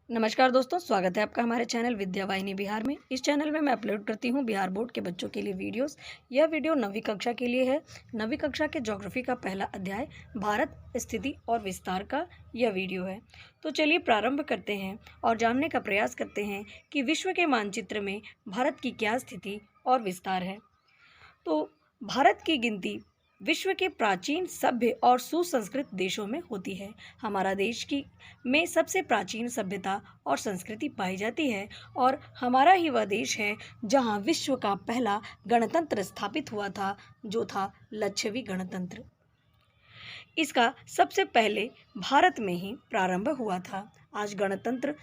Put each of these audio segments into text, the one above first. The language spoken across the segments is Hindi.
नमस्कार दोस्तों, स्वागत है आपका हमारे चैनल विद्या वाहिनी बिहार में। इस चैनल में मैं अपलोड करती हूँ बिहार बोर्ड के बच्चों के लिए वीडियोस। यह वीडियो 9वीं कक्षा के लिए है। 9वीं कक्षा के ज्योग्राफी का पहला अध्याय भारत स्थिति और विस्तार का यह वीडियो है। तो चलिए प्रारंभ करते हैं और जानने का प्रयास करते हैं कि विश्व के मानचित्र में भारत की क्या स्थिति और विस्तार है। तो भारत की गिनती विश्व के प्राचीन सभ्य और सुसंस्कृत देशों में होती है। हमारा देश की में सबसे प्राचीन सभ्यता और संस्कृति पाई जाती है और हमारा ही वह देश है जहां विश्व का पहला गणतंत्र स्थापित हुआ था, जो था लक्षवी गणतंत्र। इसका सबसे पहले भारत में ही प्रारंभ हुआ था। आज गणतंत्र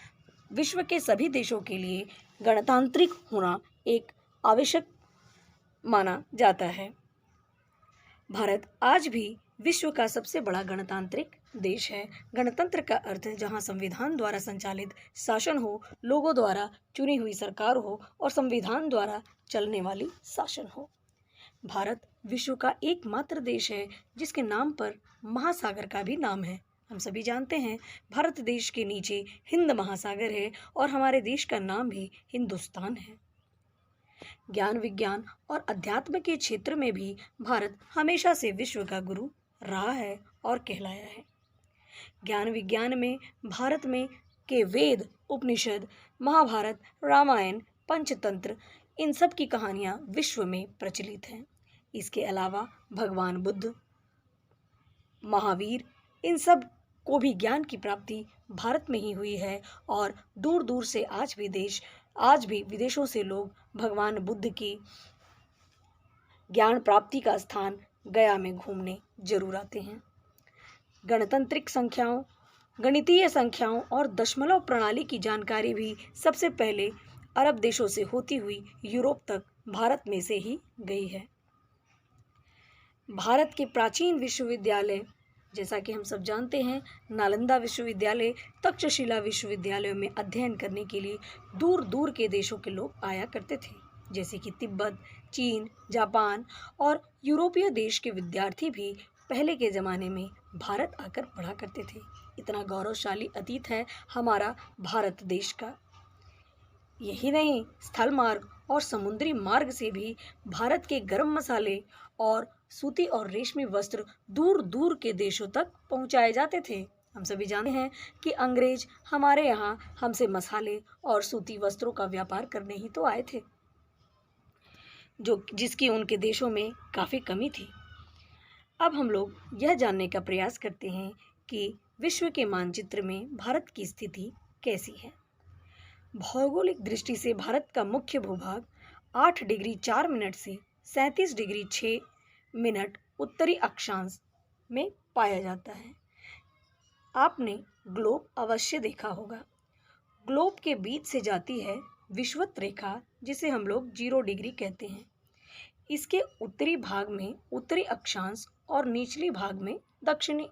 विश्व के सभी देशों के लिए गणतांत्रिक होना एक आवश्यक माना जाता है। भारत आज भी विश्व का सबसे बड़ा गणतांत्रिक देश है। गणतंत्र का अर्थ जहां संविधान द्वारा संचालित शासन हो, लोगों द्वारा चुनी हुई सरकार हो और संविधान द्वारा चलने वाली शासन हो। भारत विश्व का एकमात्र देश है जिसके नाम पर महासागर का भी नाम है। हम सभी जानते हैं भारत देश के नीचे हिंद महासागर है और हमारे देश का नाम भी हिंदुस्तान है। ज्ञान विज्ञान और अध्यात्म के क्षेत्र में भी भारत हमेशा से विश्व का गुरु रहा है और कहलाया है। ज्ञान विज्ञान में भारत में के वेद, उपनिषद, महाभारत, रामायण, पंचतंत्र, इन सब की कहानियां विश्व में प्रचलित हैं। इसके अलावा भगवान बुद्ध, महावीर, इन सब को भी ज्ञान की प्राप्ति भारत में ही हुई है और दूर दूर से आज भी विदेशों से लोग भगवान बुद्ध की ज्ञान प्राप्ति का स्थान गया में घूमने जरूर आते हैं। गणतांत्रिक संख्याओं, गणितीय संख्याओं और दशमलव प्रणाली की जानकारी भी सबसे पहले अरब देशों से होती हुई यूरोप तक भारत में से ही गई है। भारत के प्राचीन विश्वविद्यालय, जैसा कि हम सब जानते हैं, नालंदा विश्वविद्यालय, तक्षशिला विश्वविद्यालयों में अध्ययन करने के लिए दूर दूर के देशों के लोग आया करते थे, जैसे कि तिब्बत, चीन, जापान और यूरोपीय देश के विद्यार्थी भी पहले के ज़माने में भारत आकर पढ़ा करते थे। इतना गौरवशाली अतीत है हमारा भारत देश का। यही नहीं, स्थल मार्ग और समुद्री मार्ग से भी भारत के गर्म मसाले और सूती और रेशमी वस्त्र दूर दूर के देशों तक पहुंचाए जाते थे। हम सभी जानते हैं कि अंग्रेज हमारे यहाँ हमसे मसाले और सूती वस्त्रों का व्यापार करने ही तो आए थे, जिसकी उनके देशों में काफ़ी कमी थी। अब हम लोग यह जानने का प्रयास करते हैं कि विश्व के मानचित्र में भारत की स्थिति कैसी है। भौगोलिक दृष्टि से भारत का मुख्य भूभाग 8 डिग्री 4 मिनट से 37 डिग्री 6 मिनट उत्तरी अक्षांश में पाया जाता है। आपने ग्लोब अवश्य देखा होगा। ग्लोब के बीच से जाती है विषुवत रेखा, जिसे हम लोग 0 डिग्री कहते हैं। इसके उत्तरी भाग में उत्तरी अक्षांश और निचली भाग में दक्षिणी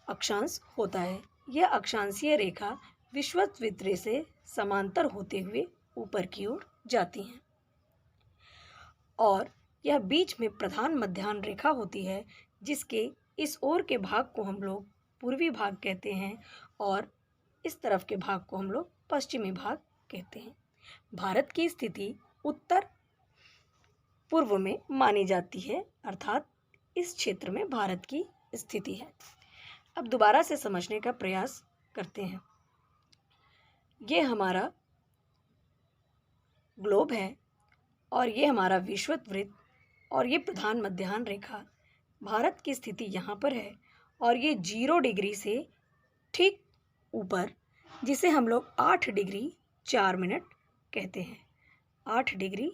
अक्षांश होता है। यह अक्षांशीय रेखा विषुवत वितरे से समांतर होते हुए ऊपर की ओर जाती हैं और यह बीच में प्रधान मध्याह्न रेखा होती है, जिसके इस ओर के भाग को हम लोग पूर्वी भाग कहते हैं और इस तरफ के भाग को हम लोग पश्चिमी भाग कहते हैं। भारत की स्थिति उत्तर पूर्व में मानी जाती है, अर्थात इस क्षेत्र में भारत की स्थिति है। अब दोबारा से समझने का प्रयास करते हैं। ये हमारा ग्लोब है और ये हमारा विषुवत वृत्त और ये प्रधान मध्याह्न रेखा। भारत की स्थिति यहाँ पर है और ये 0 डिग्री से ठीक ऊपर, जिसे हम लोग 8 डिग्री 4 मिनट कहते हैं, 8 डिग्री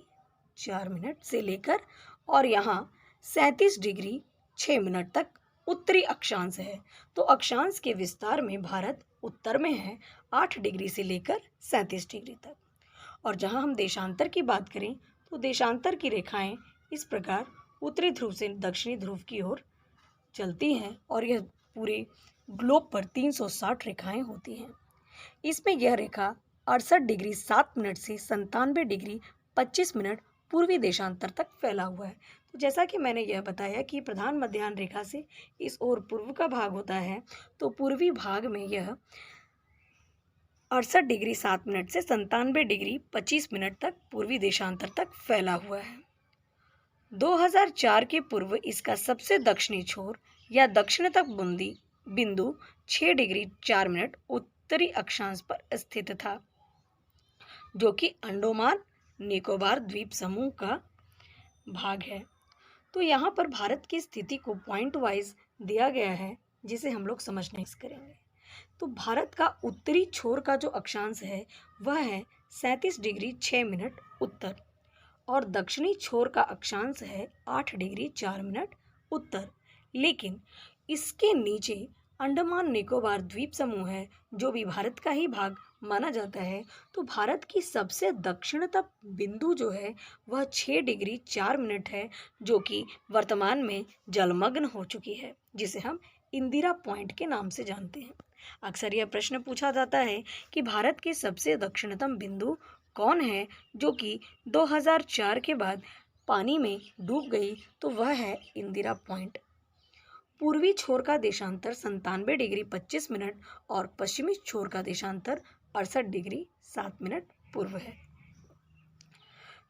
4 मिनट से लेकर और यहाँ 37 डिग्री 6 मिनट तक उत्तरी अक्षांश है। तो अक्षांश के विस्तार में भारत उत्तर में है, 8 डिग्री से लेकर 37 डिग्री तक। और जहाँ हम देशांतर की बात करें तो देशांतर की रेखाएं इस प्रकार उत्तरी ध्रुव से दक्षिणी ध्रुव की ओर चलती हैं और यह पूरे ग्लोब पर 360 रेखाएं होती हैं। इसमें यह रेखा 68 डिग्री 7 मिनट से 97 डिग्री 25 मिनट पूर्वी देशांतर तक फैला हुआ है। तो जैसा कि मैंने यह बताया कि प्रधान मध्याह्न रेखा से इस ओर पूर्व का भाग होता है, तो पूर्वी भाग में यह 68 डिग्री 7 मिनट से 97 डिग्री 25 मिनट तक पूर्वी देशांतर तक फैला हुआ है। 2004 के पूर्व इसका सबसे दक्षिणी छोर या दक्षिणतम बिंदु 6 डिग्री 4 मिनट उत्तरी अक्षांश पर स्थित था, जो कि अंडमान निकोबार द्वीप समूह का भाग है। तो यहाँ पर भारत की स्थिति को पॉइंट वाइज दिया गया है, जिसे हम लोग समझने करेंगे। तो भारत का उत्तरी छोर का जो अक्षांश है वह है 37 डिग्री 6 मिनट उत्तर और दक्षिणी छोर का अक्षांश है 8 डिग्री 4 मिनट उत्तर। लेकिन इसके नीचे अंडमान निकोबार द्वीप समूह है, जो भी भारत का ही भाग माना जाता है। तो भारत की सबसे दक्षिणतम बिंदु जो है वह 6 डिग्री 4 मिनट है, जो कि वर्तमान में जलमग्न हो चुकी है, जिसे हम इंदिरा पॉइंट के नाम से जानते हैं। अक्सर यह प्रश्न पूछा जाता है कि भारत की सबसे दक्षिणतम बिंदु कौन है जो कि 2004 के बाद पानी में डूब गई, तो वह है इंदिरा पॉइंट। पूर्वी छोर का देशांतर 97 डिग्री 25 मिनट और पश्चिमी छोर का देशांतर 68 डिग्री 7 मिनट पूर्व है।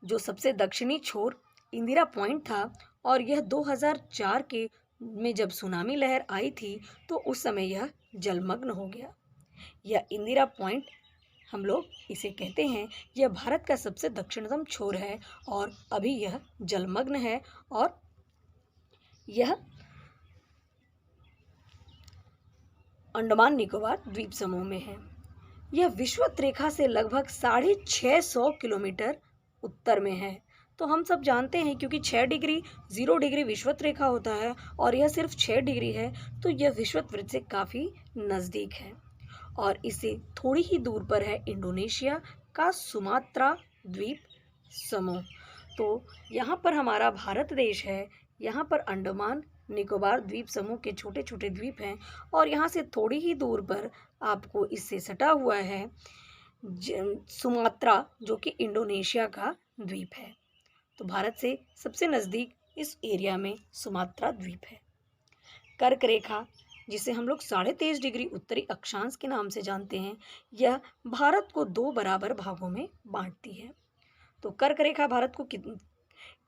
जो सबसे दक्षिणी छोर इंदिरा पॉइंट था और यह 2004 के में जब सुनामी लहर आई थी तो उस समय यह जलमग्न हो गया। यह इंदिरा पॉइंट हम लोग इसे कहते हैं, यह भारत का सबसे दक्षिणतम छोर है और अभी यह जलमग्न है और यह अंडमान निकोबार द्वीप समूह में है। यह विषुवत रेखा से लगभग 650 किलोमीटर उत्तर में है। तो हम सब जानते हैं, क्योंकि 6 डिग्री 0 डिग्री विषुवत रेखा होता है और यह सिर्फ 6 डिग्री है, तो यह विषुवत वृत्त से काफ़ी नज़दीक है। और इससे थोड़ी ही दूर पर है इंडोनेशिया का सुमात्रा द्वीप समूह। तो यहाँ पर हमारा भारत देश है, यहाँ पर अंडमान निकोबार द्वीप समूह के छोटे छोटे द्वीप हैं और यहाँ से थोड़ी ही दूर पर आपको इससे सटा हुआ है सुमात्रा, जो कि इंडोनेशिया का द्वीप है। तो भारत से सबसे नज़दीक इस एरिया में सुमात्रा द्वीप है। कर्क रेखा, जिसे हम लोग 23.5 डिग्री उत्तरी अक्षांश के नाम से जानते हैं, यह भारत को 2 बराबर भागों में बांटती है। तो कर्क रेखा भारत को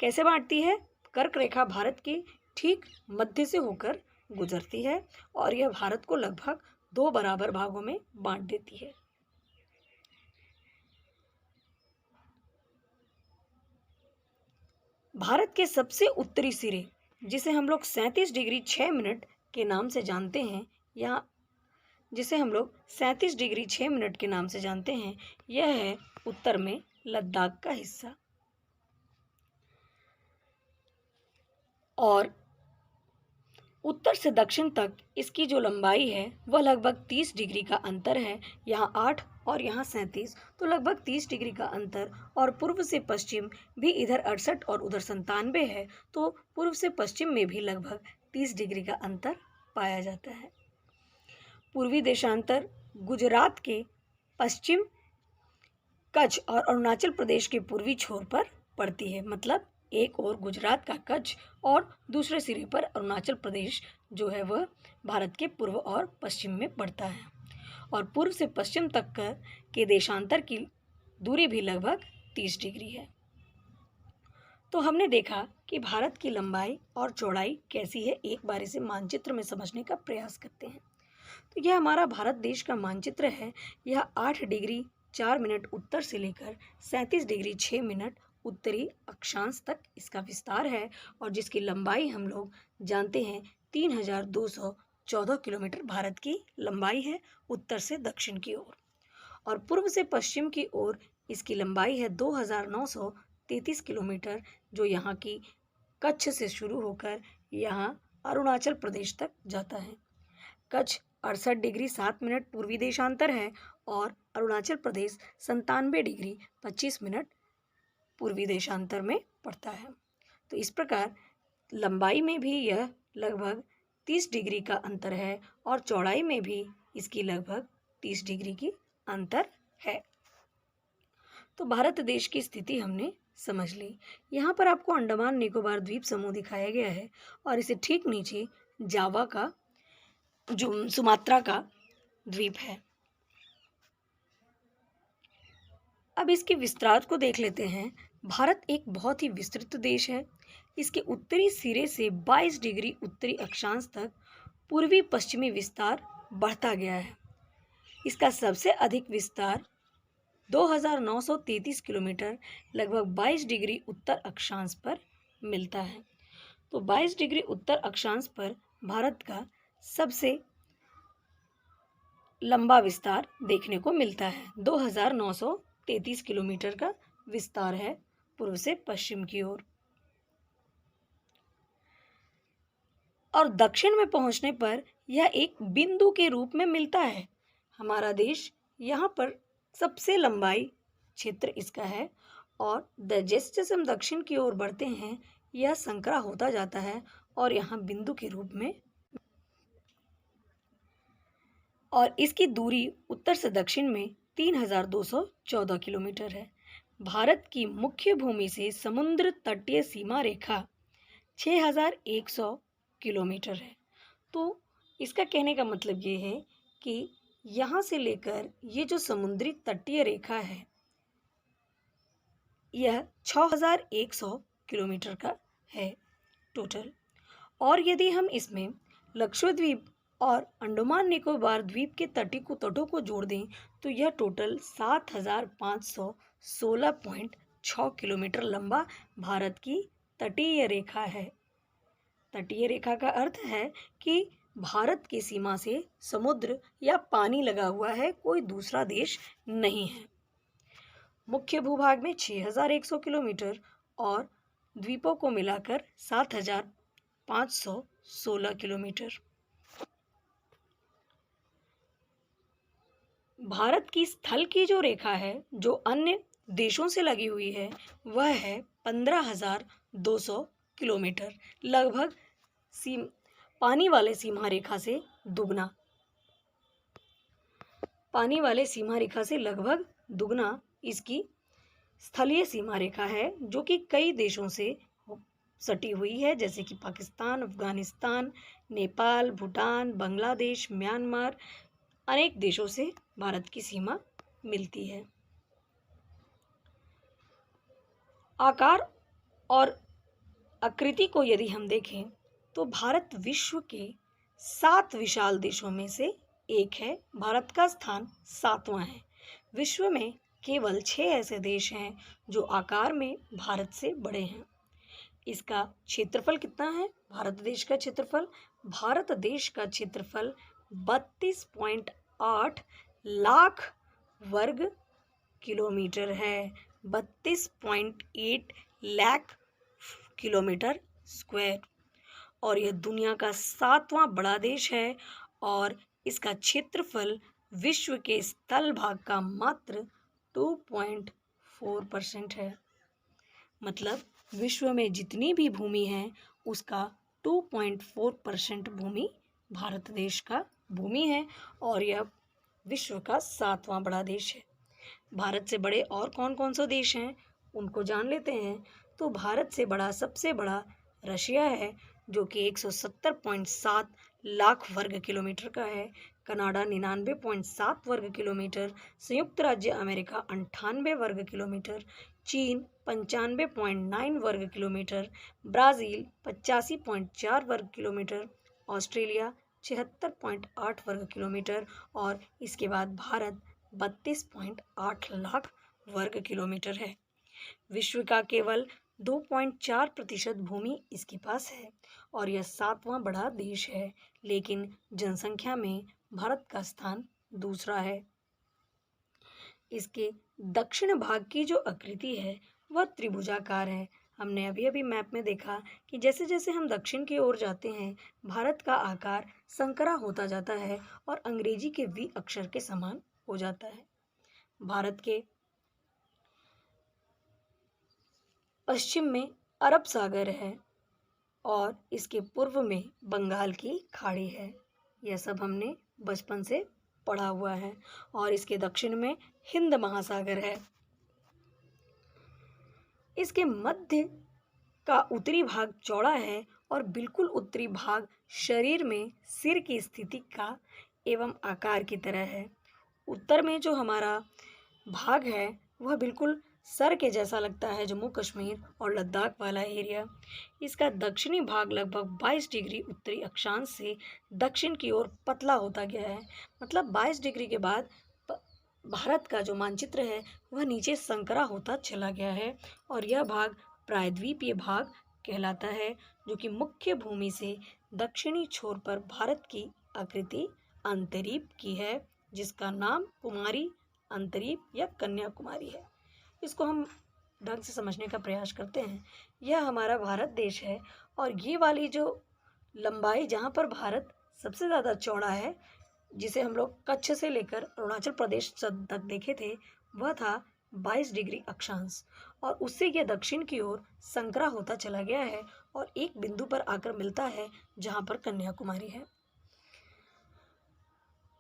कैसे बांटती है? कर्क रेखा भारत के ठीक मध्य से होकर गुजरती है और यह भारत को लगभग 2 बराबर भागों में बांट देती है। भारत के सबसे उत्तरी सिरे, जिसे हम लोग 37 डिग्री 6 मिनट के नाम से जानते हैं, या जिसे हम लोग 37 डिग्री 6 मिनट के नाम से जानते हैं, यह है उत्तर में लद्दाख का हिस्सा। और उत्तर से दक्षिण तक इसकी जो लंबाई है वह लगभग 30 डिग्री का अंतर है। यहाँ 8 और यहाँ 37, तो लगभग 30 डिग्री का अंतर। और पूर्व से पश्चिम भी इधर 68 और उधर 97 है, तो पूर्व से पश्चिम में भी लगभग 30 डिग्री का अंतर पाया जाता है। पूर्वी देशांतर गुजरात के पश्चिम, कच्छ और अरुणाचल प्रदेश के पूर्वी छोर पर पड़ती है। मतलब एक ओर गुजरात का कच्छ और दूसरे सिरे पर अरुणाचल प्रदेश जो है वह भारत के पूर्व और पश्चिम में पड़ता है। और पूर्व से पश्चिम तक के देशांतर की दूरी भी लगभग 30 डिग्री है। तो हमने देखा कि भारत की लंबाई और चौड़ाई कैसी है, एक बार इसे मानचित्र में समझने का प्रयास करते हैं। तो यह हमारा भारत देश का मानचित्र है। यह 8 डिग्री 4 मिनट उत्तर से लेकर 37 डिग्री 6 मिनट उत्तरी अक्षांश तक इसका विस्तार है और जिसकी लंबाई हम लोग जानते हैं 3214 किलोमीटर भारत की लंबाई है उत्तर से दक्षिण की ओर। और पूर्व से पश्चिम की ओर इसकी लंबाई है 2933 किलोमीटर, जो यहाँ की कच्छ से शुरू होकर यहाँ अरुणाचल प्रदेश तक जाता है। कच्छ 68 डिग्री 7 मिनट पूर्वी देशांतर है और अरुणाचल प्रदेश 97 डिग्री 25 मिनट पूर्वी देशांतर में पड़ता है। तो इस प्रकार लंबाई में भी यह लगभग 30 डिग्री का अंतर है और चौड़ाई में भी इसकी लगभग 30 डिग्री की अंतर है। तो भारत देश की स्थिति हमने समझ ली। यहाँ पर आपको अंडमान निकोबार द्वीप समूह दिखाया गया है और इसे ठीक नीचे जावा का जो सुमात्रा का द्वीप है। अब इसके विस्तार को देख लेते हैं। भारत एक बहुत ही विस्तृत देश है। इसके उत्तरी सिरे से 22 डिग्री उत्तरी अक्षांश तक पूर्वी पश्चिमी विस्तार बढ़ता गया है। इसका सबसे अधिक विस्तार 2933 किलोमीटर लगभग 22 डिग्री उत्तर अक्षांश पर मिलता है। तो 22 डिग्री उत्तर अक्षांश पर भारत का सबसे लंबा विस्तार देखने को मिलता है। 2933 किलोमीटर का विस्तार है पूर्व से पश्चिम की ओर। और दक्षिण में पहुंचने पर यह एक बिंदु के रूप में मिलता है। हमारा देश यहाँ पर सबसे लंबाई क्षेत्र इसका है और जैसे जैसे हम दक्षिण की ओर बढ़ते हैं यह संकरा होता जाता है और यहाँ बिंदु के रूप में, और इसकी दूरी उत्तर से दक्षिण में 3214 किलोमीटर है। भारत की मुख्य भूमि से समुद्र तटीय सीमा रेखा 6100 किलोमीटर है। तो इसका कहने का मतलब ये है कि यहाँ से लेकर ये जो समुद्री तटीय रेखा है यह 6100 किलोमीटर का है टोटल। और यदि हम इसमें लक्षद्वीप और अंडमान निकोबार द्वीप के तटों को जोड़ दें तो यह टोटल 7516.6 किलोमीटर लंबा भारत की तटीय रेखा है। तटीय रेखा का अर्थ है कि भारत की सीमा से समुद्र या पानी लगा हुआ है, कोई दूसरा देश नहीं है। मुख्य भूभाग में 6100 किलोमीटर और द्वीपों को मिलाकर 7516 किलोमीटर। भारत की स्थल की जो रेखा है जो अन्य देशों से लगी हुई है वह है 15200 किलोमीटर, लगभग पानी वाले सीमा रेखा से दुगना। पानी वाले सीमा रेखा से लगभग दुगना इसकी स्थलीय सीमा रेखा है जो कि कई देशों से सटी हुई है, जैसे कि पाकिस्तान, अफगानिस्तान, नेपाल, भूटान, बांग्लादेश, म्यांमार, अनेक देशों से भारत की सीमा मिलती है। आकार और आकृति को यदि हम देखें तो भारत विश्व के 7 विशाल देशों में से एक है। भारत का स्थान 7वां है। विश्व में केवल 6 ऐसे देश हैं जो आकार में भारत से बड़े हैं। इसका क्षेत्रफल कितना है? भारत देश का क्षेत्रफल 32.8 लाख वर्ग किलोमीटर है। 32.8 लाख किलोमीटर स्क्वायर। और यह दुनिया का 7वां बड़ा देश है और इसका क्षेत्रफल विश्व के स्थल भाग का मात्र 2.4% है। मतलब विश्व में जितनी भी भूमि है उसका 2.4% भूमि भारत देश का भूमि है और यह विश्व का 7वां बड़ा देश है। भारत से बड़े और कौन कौन से देश हैं उनको जान लेते हैं। तो भारत से बड़ा सबसे बड़ा रशिया है जो कि 170.7 लाख वर्ग किलोमीटर का है। कनाडा 99.7 वर्ग किलोमीटर, संयुक्त राज्य अमेरिका 98 वर्ग किलोमीटर, चीन 95.9 वर्ग किलोमीटर, ब्राज़ील 85.4 वर्ग किलोमीटर, ऑस्ट्रेलिया 76.8 वर्ग किलोमीटर और इसके बाद भारत 32.8 लाख वर्ग किलोमीटर है। विश्व का केवल 2.4% भूमि इसके पास है और यह 7वां बड़ा देश है, लेकिन जनसंख्या में भारत का स्थान दूसरा है। इसके दक्षिण भाग की जो आकृति है वह त्रिभुजाकार है। हमने अभी अभी मैप में देखा कि जैसे जैसे हम दक्षिण की ओर जाते हैं भारत का आकार संकरा होता जाता है और अंग्रेजी के वी अक्षर के समान हो जाता है। भारत के पश्चिम में अरब सागर है और इसके पूर्व में बंगाल की खाड़ी है। यह सब हमने बचपन से पढ़ा हुआ है। और इसके दक्षिण में हिंद महासागर है। इसके मध्य का उत्तरी भाग चौड़ा है और बिल्कुल उत्तरी भाग शरीर में सिर की स्थिति का एवं आकार की तरह है। उत्तर में जो हमारा भाग है वह बिल्कुल सर के जैसा लगता है, जम्मू कश्मीर और लद्दाख वाला एरिया। इसका दक्षिणी भाग लगभग 22 डिग्री उत्तरी अक्षांश से दक्षिण की ओर पतला होता गया है। मतलब 22 डिग्री के बाद भारत का जो मानचित्र है वह नीचे संकरा होता चला गया है और यह भाग प्रायद्वीपीय भाग कहलाता है, जो कि मुख्य भूमि से दक्षिणी छोर पर भारत की आकृति अंतरीप की है, जिसका नाम कुमारी अंतरीप या कन्याकुमारी है। इसको हम ढंग से समझने का प्रयास करते हैं। यह हमारा भारत देश है और ये वाली जो लंबाई जहाँ पर भारत सबसे ज़्यादा चौड़ा है, जिसे हम लोग कच्छ से लेकर अरुणाचल प्रदेश तक देखे थे, वह था 22 डिग्री अक्षांश और उससे यह दक्षिण की ओर संकरा होता चला गया है और एक बिंदु पर आकर मिलता है जहाँ पर कन्याकुमारी है।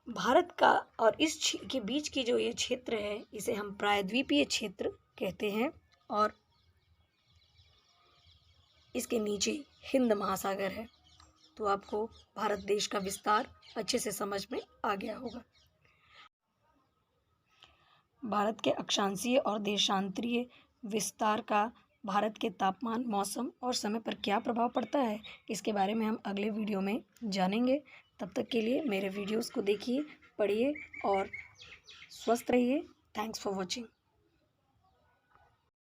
भारत का और इस के बीच की जो ये क्षेत्र है इसे हम प्रायद्वीपीय क्षेत्र कहते हैं और इसके नीचे हिंद महासागर है। तो आपको भारत देश का विस्तार अच्छे से समझ में आ गया होगा। भारत के अक्षांशीय और देशांतरीय विस्तार का भारत के तापमान, मौसम और समय पर क्या प्रभाव पड़ता है, इसके बारे में हम अगले वीडियो में जानेंगे। तब तक के लिए मेरे वीडियोस को देखिए, पढ़िए और स्वस्थ रहिए। Thanks for watching.